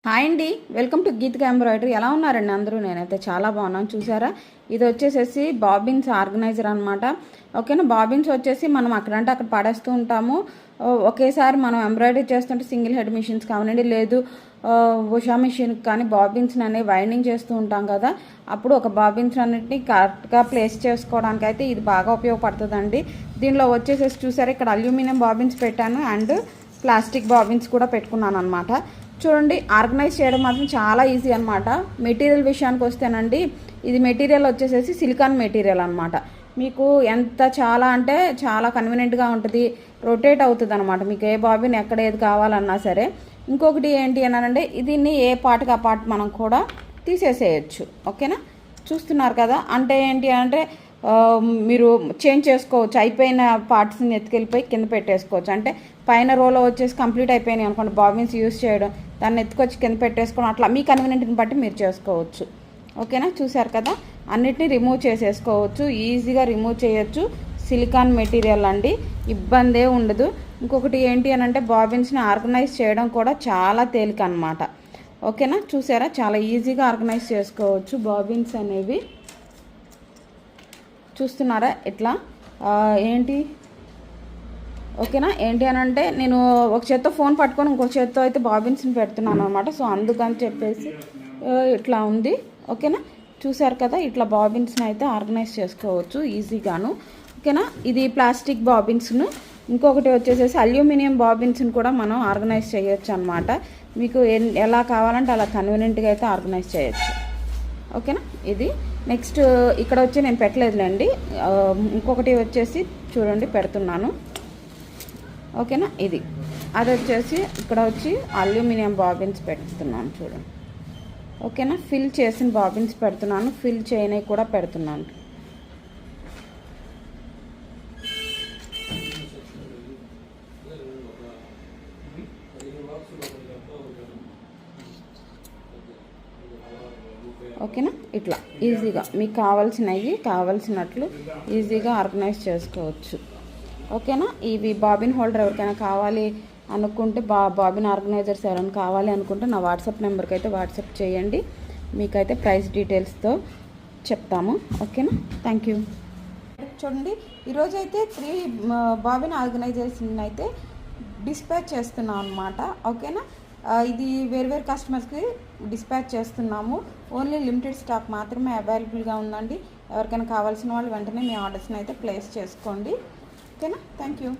Hi అండి, welcome to Geethika embroidery. ఎలా ఉన్నారండి అందరూ? నేనైతే చాలా బాగున్నాను. చూసారా, ఇది వచ్చేసేసి బాబిన్స్ ఆర్గనైజర్ అనమాట. ఓకేనా, బాబిన్స్ వచ్చేసి మనం అక్కడంటే అక్కడ పడేస్తూ ఉంటాము. ఒకేసారి మనం ఎంబ్రాయిడరీ చేస్తుంటే సింగిల్ హెడ్ మిషన్స్ కావనండి, లేదు ఉషా మిషన్ కానీ బాబిన్స్ అనేవి వైండింగ్ చేస్తూ ఉంటాం కదా, అప్పుడు ఒక బాబిన్స్ అన్నింటినీ కరెక్ట్గా ప్లేస్ చేసుకోవడానికి అయితే ఇది బాగా ఉపయోగపడుతుందండి. దీనిలో వచ్చేసేసి చూసారా, ఇక్కడ అల్యూమినియం బాబిన్స్ పెట్టాను అండ్ ప్లాస్టిక్ బాబిన్స్ కూడా పెట్టుకున్నాను అనమాట. చూడండి, ఆర్గనైజ్ చేయడం మాత్రం చాలా ఈజీ అనమాట. మెటీరియల్ విషయానికి వస్తేనండి, ఇది మెటీరియల్ వచ్చేసేసి సిలికాన్ మెటీరియల్ అనమాట. మీకు ఎంత చాలా అంటే చాలా కన్వీనియంట్గా ఉంటుంది, రొటేట్ అవుతుంది అనమాట. మీకు ఏ బాబిన్ ఎక్కడ ఏది కావాలన్నా సరే. ఇంకొకటి ఏంటి అనంటే, దీన్ని ఏ పార్ట్కి ఆ పార్ట్ మనం కూడా తీసేసేయచ్చు. ఓకేనా, చూస్తున్నారు కదా. అంటే ఏంటి అంటే మీరు చేంజ్ చేసుకోవచ్చు, అయిపోయిన పార్ట్స్ని ఎత్తుకెళ్ళిపోయి కింద పెట్టేసుకోవచ్చు. అంటే పైన రోలో వచ్చేసి కంప్లీట్ అయిపోయినాయి అనుకోండి, బాబిన్స్ యూస్ చేయడం, దాన్ని ఎత్తుకొచ్చి కింద పెట్టేసుకోవడం, అట్లా మీ కన్వీనియంట్ని బట్టి మీరు చేసుకోవచ్చు. ఓకేనా, చూసారు కదా, అన్నిటినీ రిమూవ్ చేసేసుకోవచ్చు, ఈజీగా రిమూవ్ చేయొచ్చు. సిలికాన్ మెటీరియల్ అండి, ఇబ్బందే ఉండదు. ఇంకొకటి ఏంటి అని అంటే, బాబిన్స్ని ఆర్గనైజ్ చేయడం కూడా చాలా తేలిక అనమాట. ఓకేనా, చూసారా, చాలా ఈజీగా ఆర్గనైజ్ చేసుకోవచ్చు బాబిన్స్ అనేవి. చూస్తున్నారా ఇట్లా ఏంటి. ఓకేనా, ఏంటి అని అంటే, నేను ఒక చేత్తో ఫోన్ పట్టుకొని ఇంకొక చేత్తో అయితే బాబిన్స్ని పెడుతున్నాను అనమాట. సో అందుకని చెప్పేసి ఇట్లా ఉంది. ఓకేనా, చూసారు కదా, ఇట్లా బాబిన్స్ని అయితే ఆర్గనైజ్ చేసుకోవచ్చు ఈజీగాను. ఓకేనా, ఇది ప్లాస్టిక్ బాబిన్స్ను. ఇంకొకటి వచ్చేసేసి అల్యూమినియం బాబిన్స్ని కూడా మనం ఆర్గనైజ్ చేయొచ్చు అనమాట. మీకు ఎలా కావాలంటే అలా కన్వీనియంట్గా అయితే ఆర్గనైజ్ చేయొచ్చు. ఓకేనా, ఇది నెక్స్ట్ ఇక్కడ వచ్చి నేను పెట్టలేదులేండి. ఇంకొకటి వచ్చేసి చూడండి పెడుతున్నాను. ఓకేనా, ఇది అది వచ్చేసి ఇక్కడ వచ్చి అల్యూమినియం బాబిన్స్ పెడుతున్నాను చూడండి. ఓకేనా, ఫిల్ చేసిన బాబిన్స్ పెడుతున్నాను, ఫిల్ చేయని కూడా పెడుతున్నాను. ఓకేనా, ఇట్లా ఈజీగా మీకు కావాల్సినట్లు ఈజీగా ఆర్గనైజ్ చేసుకోవచ్చు. ఓకేనా, ఇవి బాబిన్ హోల్డర్ ఎవరికైనా కావాలి అనుకుంటే, బాబిన్ ఆర్గనైజర్స్ ఎవరైనా కావాలి అనుకుంటే నా వాట్సాప్ నెంబర్కి అయితే వాట్సాప్ చేయండి, మీకైతే ప్రైస్ డీటెయిల్స్తో చెప్తాము. ఓకేనా, థ్యాంక్ యూ. చూడండి, ఈరోజు అయితే 3 బాబిన్ ఆర్గనైజర్స్ని అయితే డిస్పాచ్ చేస్తున్నాం అనమాట. ఓకేనా, ఇది వేరు కస్టమర్స్కి డిస్పాచ్ చేస్తున్నాము. ఓన్లీ లిమిటెడ్ స్టాక్ మాత్రమే అవైలబుల్గా ఉందండి. ఎవరికైనా కావాల్సిన వాళ్ళు వెంటనే మీ ఆర్డర్స్ని అయితే ప్లేస్ చేసుకోండి. ఓకేనా, థ్యాంక్ యూ.